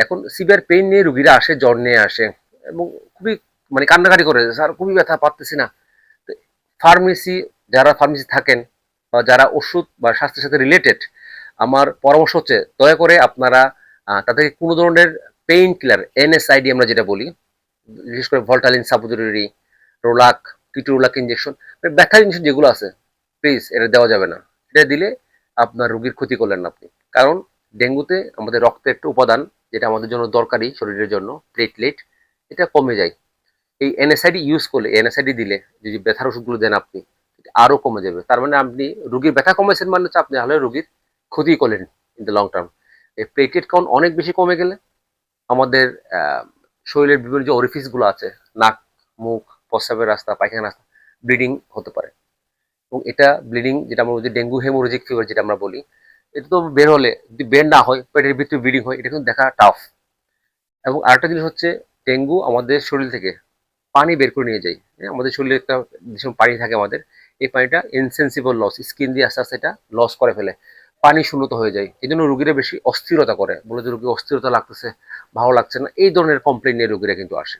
এখন severe pain নিয়ে রুগীরা আসে, জ্বর নিয়ে আসে এবং খুবই কান্নাকাটি করে, স্যার খুবই ব্যথা, পারতেছি না। ফার্মেসি, যারা ফার্মেসি থাকেন বা যারা ওষুধ বা স্বাস্থ্যের সাথে রিলেটেড, আমার পরামর্শ হচ্ছে দয়া করে আপনারা তাদেরকে কোনো ধরনের পেইন কিলার, এনএসআইডি আমরা যেটা বলি, বিশেষ করে ভল্টালিন সাপোজিটরি, রোলাক, কিটোরোলাক ইঞ্জেকশন, ব্যথার ইঞ্জেকশন যেগুলো আছে, প্লিজ এটা দেওয়া যাবে না। এটা দিলে আপনার রোগীর ক্ষতি করলেন না আপনি। কারণ ডেঙ্গুতে আমাদের রক্তের একটা উপাদান যেটা আমাদের জন্য দরকারি শরীরের জন্য, প্লেটলেট, এটা কমে যায়। এই এনএসআইডি ইউজ করলে, এনএসআইডি দিলে, যদি ব্যথার ওষুধগুলো দেন আপনি, আরো কমে যাবে। তার মানে আপনি রোগীর ব্যথা কমেছেন, মানে হচ্ছে আপনি হলে রোগীর ক্ষতি করলেন ইন দ্য লং টার্ম। এই প্লেটলেট কাউন্ট অনেক বেশি কমে গেলে আমাদের শরীরের বিভিন্ন যে অরিফিস গুলো আছে, নাক, মুখ, প্রস্রাবের রাস্তা, পায়খানার রাস্তা, ব্লিডিং হতে পারে। এবং এটা ব্লিডিং, যেটা আমরা বলছি ডেঙ্গু হেমোরেজিক ফিভার যেটা আমরা বলি, এটা তো বের হলে যদি বের না হয়, পেটের ভিতরে ব্লিডিং হয়, এটা কিন্তু দেখা টাফ। এবং আরেকটা জিনিস হচ্ছে, ডেঙ্গু আমাদের শরীর থেকে পানি বের করে নিয়ে যায়। হ্যাঁ, আমাদের শরীরে একটা ভীষণ পানি থাকে আমাদের, এই পানিটা ইনসেন্সিবল লস, স্কিন দিয়ে আস্তে আস্তে এটা লস করে ফেলে, পানি শূন্যতা হয়ে যায়। এই জন্য রুগীরা বেশি অস্থিরতা করে, বলে যে রুগী অস্থিরতা লাগতেছে, ভালো লাগছে না, এই ধরনের কমপ্লেন নিয়ে রুগীরা কিন্তু আসে।